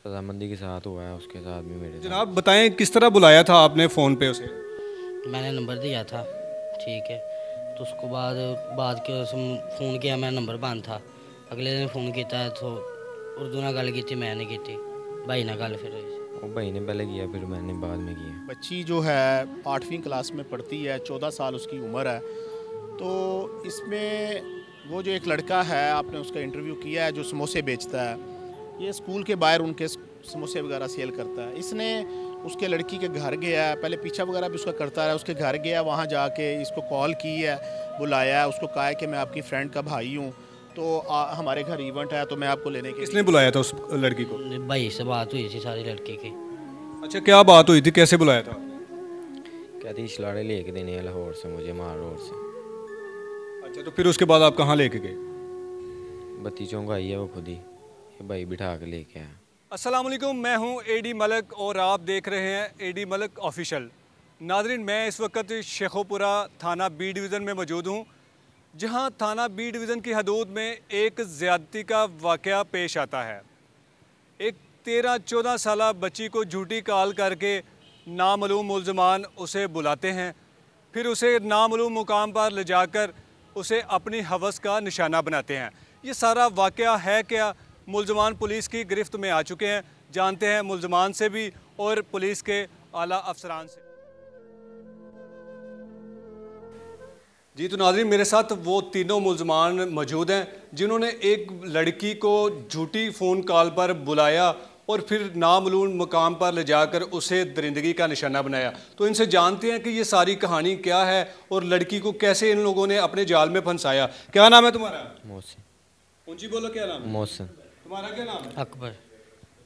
रजामंदी के साथ हुआ है, उसके साथ भी मेरे साथ। जनाब बताएं किस तरह बुलाया था आपने फ़ोन पे उसे? मैंने नंबर दिया था, ठीक है। तो उसको बाद के फ़ोन किया, मैं नंबर बंद था। अगले दिन फ़ोन किया तो उर्दू ना गल की, मैंने की भाई ना गल। फिर वो भाई ने पहले किया, फिर मैंने बाद में किया। बच्ची जो है 8वीं क्लास में पढ़ती है, 14 साल उसकी उम्र है। तो इसमें वो जो एक लड़का है, आपने उसका इंटरव्यू किया है, जो समोसे बेचता है, ये स्कूल के बाहर उनके समोसे वगैरह सेल करता है। इसने उसके लड़की के घर गया है, पहले पीछा वगैरह भी उसका करता है, उसके घर गया, वहाँ जाके इसको कॉल की है, बुलाया है, उसको कहा है कि मैं आपकी फ्रेंड का भाई हूँ, तो हमारे घर इवेंट है, तो मैं आपको लेने के। किसने बुलाया था उस लड़की को? भाई से बात हुई थी सारी लड़के की। अच्छा, क्या बात हुई थी, कैसे बुलाया था? कहती छलाड़े लेके देने हैं लाहौर से, मुझे मार रोड से। अच्छा, तो फिर उसके बाद आप कहाँ लेके गए? बत्ती चौंक आई है वो खुद ही, ये भाई बिठा के लेके आया। अस्सलाम वालेकुम, मैं हूं एडी मलक और आप देख रहे हैं एडी मलक ऑफिशियल। नाज़रीन, मैं इस वक्त शेखोपुरा थाना बी डिवीज़न में मौजूद हूं, जहां थाना बी डिवीज़न की हदूद में एक ज़्यादती का वाक़या पेश आता है। एक 13-14 साला बच्ची को झूठी कॉल करके नामालूम मुल्ज़मान उसे बुलाते हैं, फिर उसे नामालूम मुकाम पर ले जाकर उसे अपनी हवस का निशाना बनाते हैं। ये सारा वाक़या है क्या? मुल्ज़मान पुलिस की गिरफ्त में आ चुके हैं। जानते हैं मुल्ज़मान से भी और पुलिस के आला अफसरान से। जी तो नाज़रीन, मेरे साथ वो तीनों मुल्ज़मान मौजूद हैं जिन्होंने एक लड़की को झूठी फ़ोन कॉल पर बुलाया और फिर नामालूम मुकाम पर ले जाकर उसे दरिंदगी का निशाना बनाया। तो इनसे जानते हैं कि ये सारी कहानी क्या है और लड़की को कैसे इन लोगों ने अपने जाल में फंसाया। क्या नाम है तुम्हारा? मोहसिन। ऊंची बोलो, क्या नाम है? मोहसिन। तुम्हारा क्या नाम है? अकबर।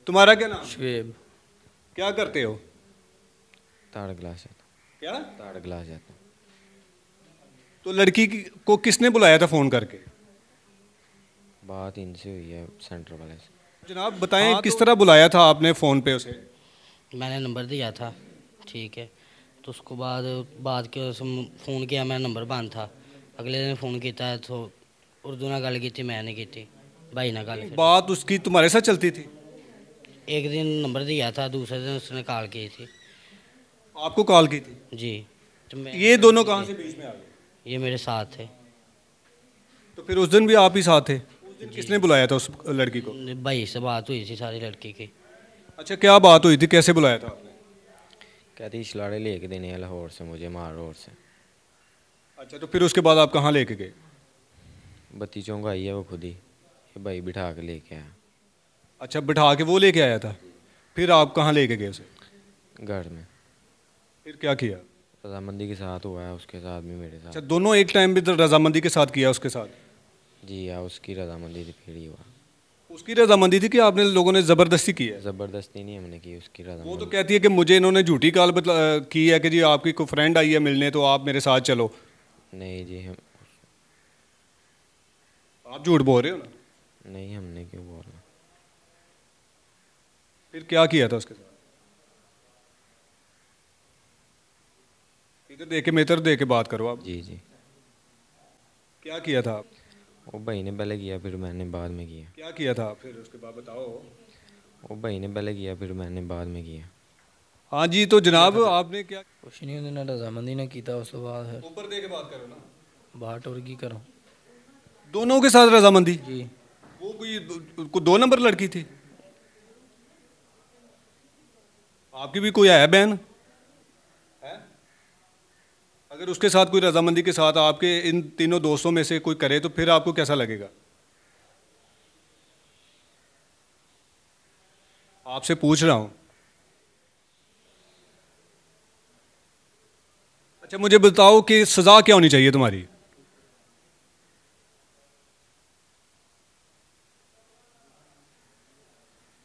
तुम्हारा क्या नाम? शुएब। क्या करते हो? थर्ड क्लास जाता। क्या? थर्ड क्लास जाता। तो लड़की को किसने बुलाया था फ़ोन करके? बात इनसे हुई है, सेंटर वाले से। जनाब बताएं किस तरह बुलाया था आपने फ़ोन पे उसे? मैंने नंबर दिया था, ठीक है। तो उसको बाद के फ़ोन किया, मैं नंबर बंद था। अगले दिन फ़ोन किया तो उर्दू ना गल की, मैंने की भाई ना गल। बात उसकी तुम्हारे साथ चलती थी? एक दिन नंबर दिया था, दूसरे दिन उसने कॉल की थी। आपको कॉल की थी? जी। तो मैं ये दोनों कहाँ से बीच में आ गए? ये मेरे साथ थे। तो फिर उस दिन भी आप ही साथ थे? उस दिन किसने बुलाया था उस लड़की को? भाई से बात हुई थी सारी लड़के की। अच्छा, क्या बात हुई थी, कैसे बुलाया था आपने? कहती छलाड़े लेके देने हैं लाहौर से, मुझे मार रोड से। अच्छा, तो फिर उसके बाद आप कहाँ लेके गए? बत्ती चौंक आई है वो खुद ही, ये भाई बिठा के लेके आया। अच्छा, बिठा के वो लेके आया था, फिर आप कहाँ लेके गए उसे? घर में। फिर क्या किया? रजामंदी के साथ हुआ है, उसके साथ भी मेरे साथ। अच्छा, दोनों एक टाइम भी तो रजामंदी के साथ किया उसके साथ? जी हाँ, उसकी रजामंदी थी फिर ही हुआ। उसकी रजामंदी थी कि आपने लोगों ने ज़बरदस्ती की है? ज़बरदस्ती नहीं हमने की, उसकी वो तो रजामंदी। कहती है कि मुझे इन्होंने झूठी कॉल की है कि जी आपकी कोई फ्रेंड आई है मिलने, तो आप मेरे साथ चलो। नहीं जी, हम आप झूठ बोल रहे हो ना? नहीं, हमने क्यों बोलना। फिर क्या किया था उसके साथ? इधर देख के, मेरी तरफ देख के बात करो आप। जी जी। क्या किया था आप? वो भाई ने पहले किया, फिर मैंने बाद में किया। क्या किया था आप, फिर उसके बाद बताओ। वो भाई ने पहले किया, फिर मैंने बाद में किया। हाँ जी, तो जनाब आपने क्या? कुछ नहीं, उन्होंने रजामंदी ने किया। उस तो बाद है ऊपर देख के बात करो ना। बाहर टोर की करो। दोनों के साथ रजामंदी? जी। वो कोई 2 नंबर लड़की थी? आपकी भी कोई है बहन? है? अगर उसके साथ कोई रजामंदी के साथ आपके इन तीनों दोस्तों में से कोई करे तो फिर आपको कैसा लगेगा? आपसे पूछ रहा हूं। अच्छा, मुझे बताओ कि सजा क्या होनी चाहिए तुम्हारी?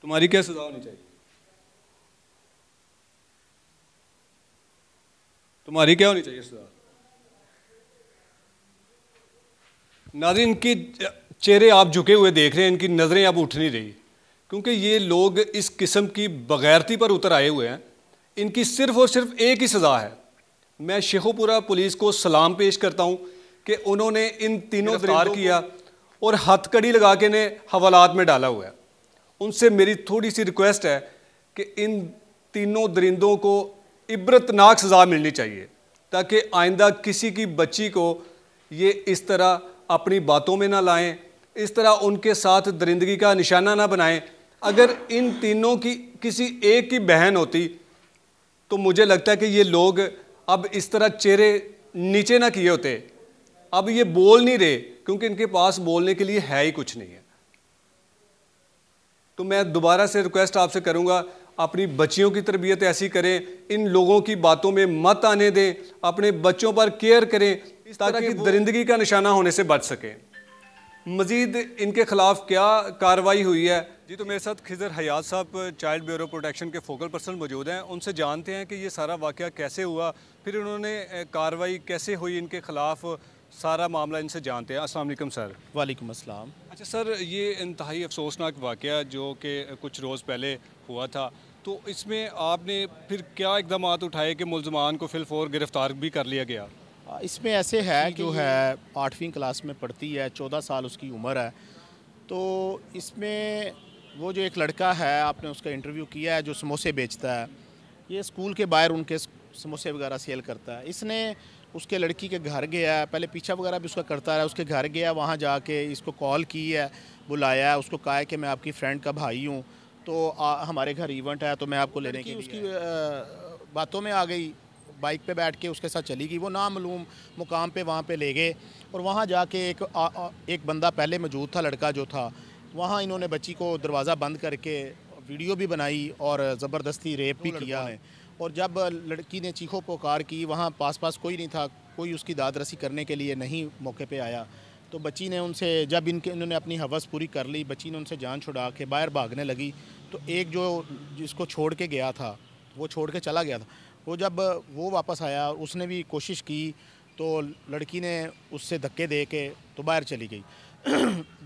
तुम्हारी क्या सजा होनी चाहिए? तुम्हारी क्या होनी चाहिए सजा? नाज़रीन, इनके चेहरे आप झुके हुए देख रहे हैं, इनकी नज़रें अब उठ नहीं रही, क्योंकि ये लोग इस किस्म की बगैरती पर उतर आए हुए हैं। इनकी सिर्फ और सिर्फ एक ही सज़ा है। मैं शेखोपुरा पुलिस को सलाम पेश करता हूं कि उन्होंने इन तीनों गिरफ्तार किया और हथकड़ी लगा के ने हवालात में डाला हुआ है। उनसे मेरी थोड़ी सी रिक्वेस्ट है कि इन तीनों दरिंदों को इबरतनाक सज़ा मिलनी चाहिए, ताकि आइंदा किसी की बच्ची को ये इस तरह अपनी बातों में ना लाएं, इस तरह उनके साथ दरिंदगी का निशाना ना बनाएं। अगर इन तीनों की किसी एक की बहन होती तो मुझे लगता है कि ये लोग अब इस तरह चेहरे नीचे ना किए होते। अब ये बोल नहीं रहे क्योंकि इनके पास बोलने के लिए है ही कुछ नहीं है। तो मैं दोबारा से रिक्वेस्ट आपसे करूंगा, अपनी बच्चियों की तरबियत ऐसी करें, इन लोगों की बातों में मत आने दें, अपने बच्चों पर केयर करें ताकि दरिंदगी का निशाना होने से बच सकें। मजीद इनके खिलाफ क्या कार्रवाई हुई है? जी, तो मेरे साथ खिजर हयात साहब चाइल्ड ब्यूरो प्रोटेक्शन के फोकल पर्सन मौजूद हैं। उनसे जानते हैं कि ये सारा वाक़या कैसे हुआ, फिर उन्होंने कार्रवाई कैसे हुई इनके खिलाफ, सारा मामला इनसे जानते हैं। अस्सलाम वालेकुम सर। वालेकुम अस्सलाम। अच्छा सर, ये इंतहाई अफसोसनाक वाक़या जो कि कुछ रोज़ पहले हुआ था, तो इसमें आपने फिर क्या इक़दाम उठाए कि मुल्ज़मान को फिलफौर गिरफ़्तार भी कर लिया गया? इसमें ऐसे है, जो है 8वीं क्लास में पढ़ती है, 14 साल उसकी उम्र है। तो इसमें वो जो एक लड़का है, आपने उसका इंटरव्यू किया है, जो समोसे बेचता है, ये स्कूल के बाहर उनके समोसे वगैरह सेल करता है। इसने उसके लड़की के घर गया, पहले पीछा वगैरह भी उसका करता रहा, उसके घर गया, वहाँ जाके इसको कॉल की है, बुलाया, उसको कहा है कि मैं आपकी फ्रेंड का भाई हूँ, तो हमारे घर इवेंट है, तो मैं आपको लेने की उसकी बातों में आ गई, बाइक पे बैठ के उसके साथ चली गई। वो नामालूम मुकाम पे वहाँ पे ले गए और वहाँ जाके एक बंदा पहले मौजूद था, लड़का जो था, वहाँ इन्होंने बच्ची को दरवाज़ा बंद करके वीडियो भी बनाई और ज़बरदस्ती रेप भी किया है। और जब लड़की ने चीखो पुकार की, वहाँ पास कोई नहीं था, कोई उसकी दाद रसी करने के लिए नहीं मौके पे आया। तो बच्ची ने उनसे, जब इन्होंने अपनी हवस पूरी कर ली, बच्ची ने उनसे जान छुड़ा के बाहर भागने लगी। तो एक जो जिसको छोड़ के गया था, वो छोड़ के चला गया था, वो जब वो वापस आया, उसने भी कोशिश की, तो लड़की ने उससे धक्के दे के तो बाहर चली गई।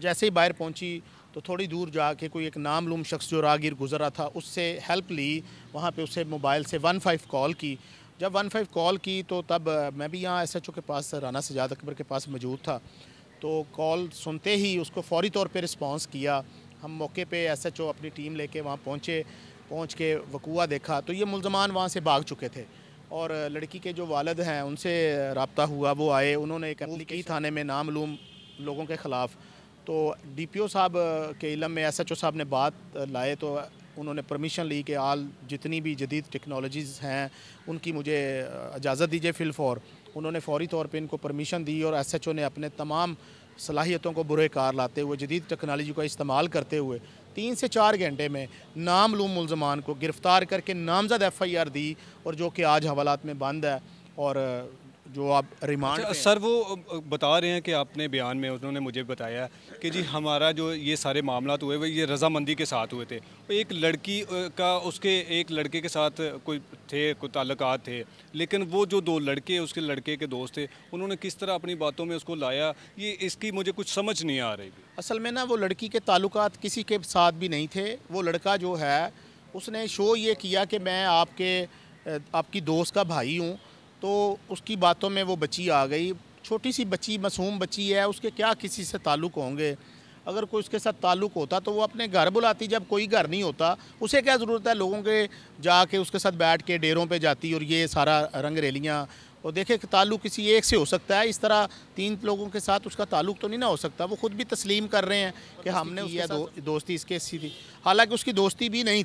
जैसे ही बाहर पहुंची तो थोड़ी दूर जाके कोई एक नामलूम शख्स जो राहगीर गुजर रहा था, उससे हेल्प ली। वहाँ पे उससे मोबाइल से 15 कॉल की। जब 15 कॉल की तो तब मैं भी यहाँ SHO के पास, राना सजाद अकबर के पास मौजूद था। तो कॉल सुनते ही उसको फौरी तौर पे रिस्पांस किया। हम मौके पे SHO अपनी टीम लेके वहाँ पहुँच के वकूआ देखा तो ये मुल्ज़मान वहाँ से भाग चुके थे। और लड़की के जो वालिद हैं उनसे रब्ता हुआ, वो आए, उन्होंने एक एप्लीकेशन थाने में नामालूम लोगों के ख़िलाफ़, तो DPO साहब के इल्म में SHO साहब ने बात लाए, तो उन्होंने परमिशन ली कि जितनी भी जदीद टेक्नोलॉजीज़ हैं उनकी मुझे इजाज़त दीजिए फिलफौर। उन्होंने फौरी तौर पे इनको परमिशन दी और SHO ने अपने तमाम सलाहियतों को बुरे कार लाते हुए, जदीद टेक्नोलॉजी का इस्तेमाल करते हुए 3 से 4 घंटे में नामलूम मुल्ज़मान को गिरफ़्तार करके नामज़द FIR दी, और जो कि आज हवालात में बंद है और जो आप रिमांड। अच्छा, सर वो बता रहे हैं कि आपने बयान में, उन्होंने मुझे बताया कि जी हमारा जो ये सारे मामला हुए वो ये रजामंदी के साथ हुए थे। एक लड़की का उसके एक लड़के के साथ कोई ताल्लुकात थे, लेकिन वो जो 2 लड़के उसके लड़के के दोस्त थे, उन्होंने किस तरह अपनी बातों में उसको लाया, ये इसकी मुझे कुछ समझ नहीं आ रही। असल में ना, वो लड़की के ताल्लुकात किसी के साथ भी नहीं थे। वो लड़का जो है उसने शो ये किया कि मैं आपकी दोस्त का भाई हूँ, तो उसकी बातों में वो बच्ची आ गई। छोटी सी बच्ची, मासूम बच्ची है, उसके क्या किसी से ताल्लुक़ होंगे? अगर कोई उसके साथ ताल्लुक़ होता तो वो अपने घर बुलाती, जब कोई घर नहीं होता उसे क्या ज़रूरत है लोगों के जाके उसके साथ बैठ के डेरों पे जाती और ये सारा रंग रेलियाँ। और देखे कि ताल्लुक़ किसी एक से हो सकता है, इस तरह 3 लोगों के साथ उसका ताल्लुक़ तो नहीं ना हो सकता। वो ख़ुद भी तस्लीम कर रहे हैं कि हमने उसकी दोस्ती इसके थी, हालाँकि उसकी दोस्ती भी नहीं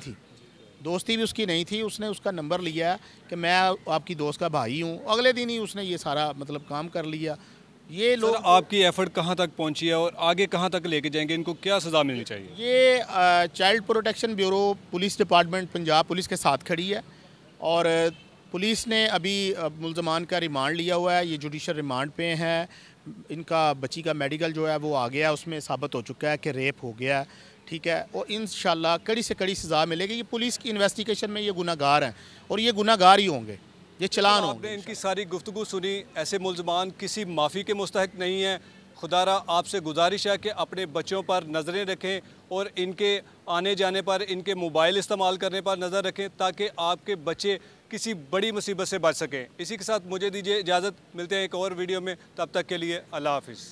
थी, उसने उसका नंबर लिया कि मैं आपकी दोस्त का भाई हूँ। अगले दिन ही उसने ये सारा मतलब काम कर लिया। ये लोग, आपकी एफर्ट कहाँ तक पहुँची है और आगे कहाँ तक लेके जाएंगे? इनको क्या सज़ा मिलनी चाहिए? ये child protection bureau police department Punjab police के साथ खड़ी है और पुलिस ने अभी मुल्ज़मान का रिमांड लिया हुआ है। ये जुडिशल रिमांड पे हैं। इनका बच्ची का मेडिकल जो है वो आ गया, उसमें साबित हो चुका है कि रेप हो गया, ठीक है। और इंशाल्लाह कड़ी से कड़ी सज़ा मिलेगी। ये पुलिस की इन्वेस्टिगेशन में ये गुनाहगार हैं और ये गुनाहगार ही होंगे, ये चलान होंगे। आपने इनकी सारी गुफ्तगू सुनी, ऐसे मुल्ज़मान किसी माफ़ी के मुस्तहक नहीं हैं। खुदारा आपसे गुजारिश है कि अपने बच्चों पर नज़रें रखें और इनके आने जाने पर, इनके मोबाइल इस्तेमाल करने पर नज़र रखें, ताकि आपके बच्चे किसी बड़ी मुसीबत से बच सकें। इसी के साथ मुझे दीजिए इजाज़त, मिलते हैं एक और वीडियो में, तब तक के लिए अल्लाह हाफ़िज़।